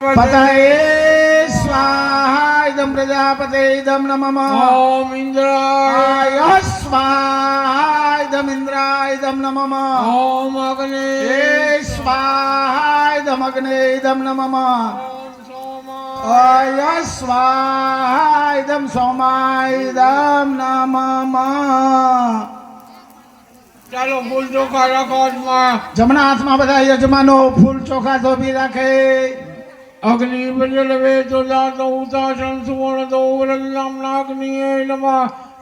पतये स्वाहा इदं प्रजापते इदं नमः ओम इंद्राय स्वाहा इदं इंद्राय इदं नमः ओम अग्ने स्वाहा इदं अग्ने इदं नमः ओम सोमाय स्वाहा इदं सोमाय इदं नमः। ચાલો ફૂલ ચોખા રાખો હાથમાં. જમણા હાથમાં બધા યજમાનો ફૂલ ચોખા ધોબી રાખે. અગ્નિ પ્રજ્વલવે ચોદાતો ઉતાસન સુવર્ણ તો વરદનામ નાગ્નિએ નમઃ.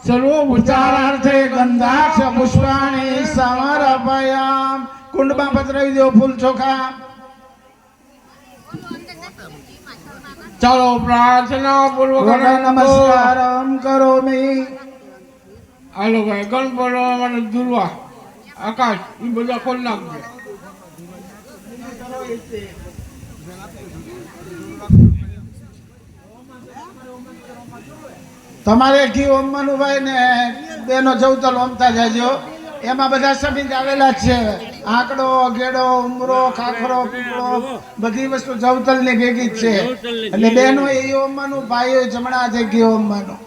સર્વોપચારાર્થે ગંધાક્ષ પુષ્પાણિ સમર્પયામ. કુંડમાં પધરાવી દો ફૂલ ચોખા. ચાલો પ્રાર્થના પૂર્વક નમસ્કારમ કરોમિ. હાલો ભાઈ ગણપત માટે દુર્વા આકાશ એ બધા ખોલ નાખજો. તમારે ઘી ઓમવાનું ભાઈ ને બેનો જવતલ ઓમતા જાજો. એમાં બધા સબીજ આવેલા જ છે. આંકડો, ગેડો, ઉમરો, ખાખરો, પીપળો બધી વસ્તુ જવતલ ની ભેગી જ છે. એટલે બેનો એ ઓમવાનું, ભાઈઓ જમણા હાથે ઘી ઓમવાનું.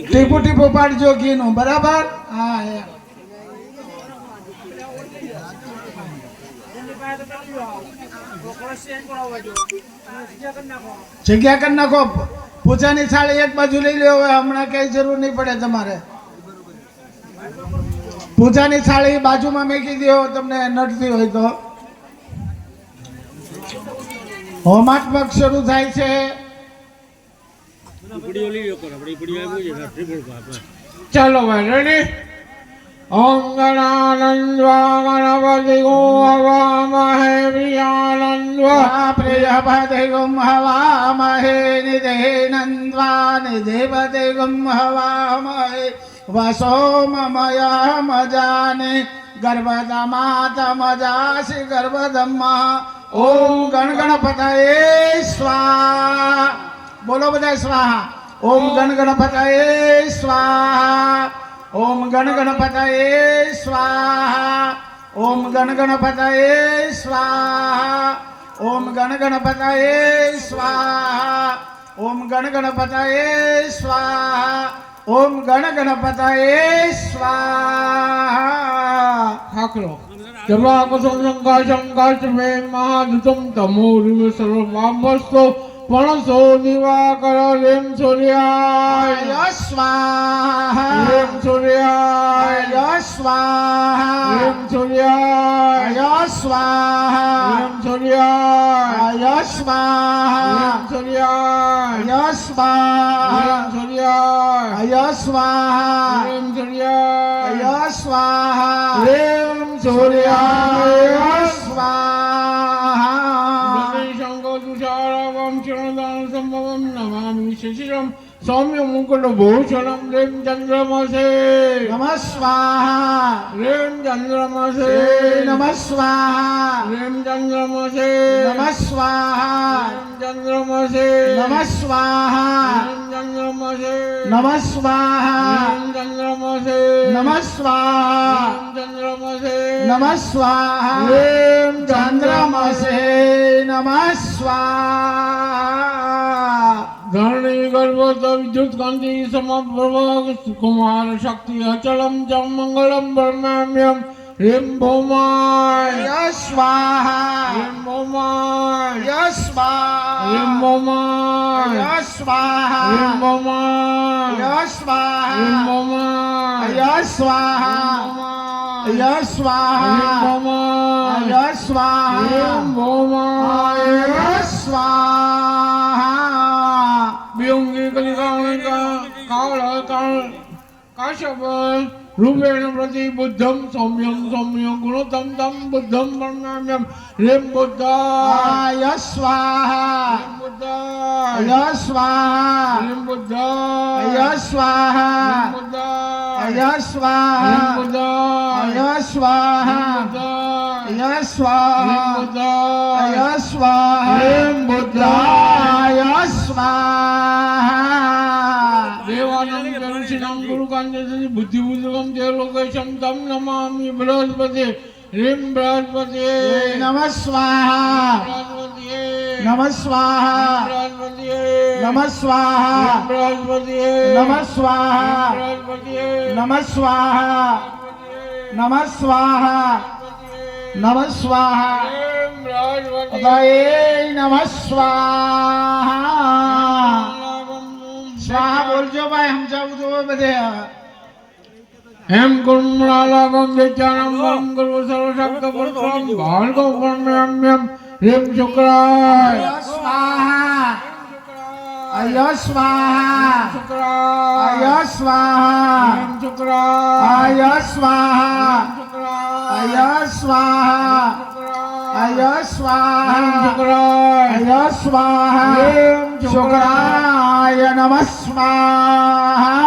ટીપુ ટીપુ પાડજો ઘી નું, બરાબર? હા એમ. જગ્યા કરી નાખો. પૂજાની થાળી એક બાજુ લઈ લો. હવે હમણાં કઈ જરૂર નહીં પડે તમારે. પૂજાની થાળી બાજુમાં મેકી દો તમને નડતી હોય તો. હોમાત્મક શરૂ થાય છે. ચાલો ભાઈ રેડી. ઓમ ગણાનંદ્વા ગણપતિ ગો હવામહે પ્રિયાનંદ્વા પ્રિયપતે ગુમ હવામહે નિધેનંદ્વા નિધેપતે ગુમ હવામહે વસો મમયમજાને ગર્ભદમાતમજાસી ગર્ભદમ્મા. ઓમ ગણગણપતયે સ્વાહા. બોલો બધા સ્વાહા. ઓમ ગણગણપતયે સ્વાહા. ઓમ ગણગણપતયે સ્વાહા. ઓમ ગણગણપતયે સ્વાહા. ઓમ ગણગણપતયે સ્વાહા. ઓમ ગણગણપતયે સ્વાહા. ઓમ ગણગણપતયે સ્વાહા. ઠાકરો જવાકુસુમ શંકાશંકાશ્રમે મહાદુતમ તમોરિવ સર્વમામસ્તો પણસો દિવાકર રેમ સૂર્યાય સ્વાહા. રેમ સૂર્યાય સ્વાહા. રેમ સૂર્યાય સ્વાહા. રેમ સૂર્યાય સ્વાહા. રેમ સૂર્યાય સ્વાહા. રેમ સૂર્યાય સ્વાહા. રેમ સૂર્યાય સ્વાહા. રેમ સૂર્યાય સ્વાહા. સંભવમ નમામિ શિશિરમ સૌમ્ય મુકુટ ભૂષણમ રેમ ચંદ્રમસે નમઃ સ્વાહા. રેમ ચંદ્રમસે નમઃ સ્વાહા. રેમ ચંદ્રમસે નમઃ સ્વાહા. રેમ ચંદ્રમસે નમઃ સ્વાહા. રેમ ચંદ્રમસે નમઃ સ્વાહા. રેમ ચંદ્રમસે નમઃ સ્વાહા. રેમ ચંદ્રમસે નમઃ સ્વાહા. રેમ ચંદ્રમસે નમઃ સ્વાહા. ધરણી ગર્ભત વિદ્યુત કાંતિ સમપ્રભ કુમાર શક્તિ અચલમ ચ મંગલમ બ્રહ્મ્યમ રેમ ભૌમાય સ્વાહા. રેમ ભૌમાય સ્વાહા. રેમ ભૌમાય સ્વાહા. રેમ ભૌમાય સ્વાહા. રેમ ભૌમાય સ્વાહા. સ્વાહા. રેમ ભૌમાય સ્વાહા. રેમ ભૌમાય સ્વાહા. વિયોંગી કલિકાણિકા કાળ કાશ્યપ રૂપેણ પ્રતિ બુદ્ધમ સૌમ્યમ સૌમ્ય ગુણોત્તમ તમ બુદ્ધમ વર્ણમ્યમ રેમ બુદ્ધાય સ્વાહા. રેમ બુદ્ધાય સ્વાહા. રેમ બુદ્ધાય સ્વાહા. રેમ બુદ્ધાય સ્વાહા. રેમ બુદ્ધાય સ્વાહા. સ્વાહા. બુદ્ધાય સ્વાહા. રેમ બુદ્ધાય સ્વાહા. દેવાનંદ જનશિનામ ગુરુકાંજલિ બુદ્ધિ બુદ્ધગમ તે લોકેશમ તમ નમામિ બૃહસ્પતિ રીમ બૃહસ્પતિ નમઃ સ્વાહા. બૃહસ્પતિ નમઃ સ્વાહા બૃહસ્પતિએ નમઃ સ્વાહા બૃહસ્પતિએ નમઃ સ્વાહા બૃહસ્પતિએ નમઃ સ્વાહા નમઃ સ્વાહા નમઃ સ્વાહા બધાએ નમઃ સ્વાહા સ્વાહા બોલજો ભાઈ સમજાવું તો બધે હેમ કુર્મલાલાગમ દેચાનમ વરમ ગર્વ સર્વશક્ત પુરુષમ ભાર્ગવ પરમ્યમ હેમ શુક્રાય સ્વાહા અય સ્વાહા શુક્રાય અય સ્વાહા હેમ શુક્રાય અય સ્વાહા અય સ્વાહા અય સ્વાહા અય સ્વાહા શુક્રાય નમઃ સ્વાહા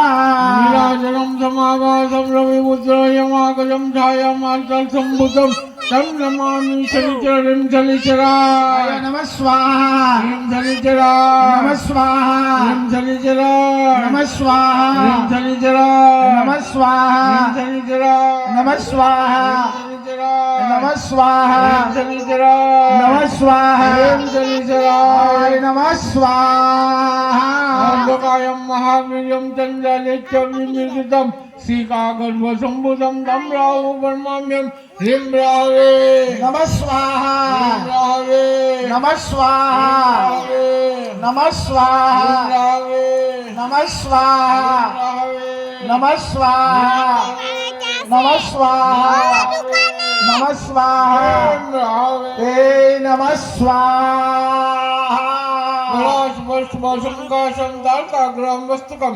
નીરાજનમ સમાવાસમ રવિપુત્રયમાગજમ છાયામાર્તલ સંભુતમ તમ નમામિ શનિચરમ શનિચરાય નમઃ સ્વાહા હેમ શનિચરાય નમઃ સ્વાહા હેમ શનિચરાય નમઃ સ્વાહા હેમ શનિચરાય નમઃ સ્વાહા હેમ શનિચરાય નમઃ સ્વાહા શનિચરાય નમઃ સ્વાહા શનિચરાય નમઃ સ્વાહા હેમ શનિચરાય નમઃ સ્વાહા અંધકાયમ મહાવીર્યમ ચંદ્રાલેચ્યમ વિનિર્ગિતમ શ્રીકાગર્ભસંભુતમ તમ રાહુ પરમામ્યમ હ્રીમ રાહવે નમઃ સ્વાહા રાહવે નમઃ સ્વાહા નમઃ સ્વાહા નમઃ સ્વાહા નમઃ સ્વાહા નમઃ સ્વાહા નમઃ સ્વાહા હે નમઃ સ્વાહા સ્પર્શ સંકાશમ તારકાગ્રહમ વસ્તુકમ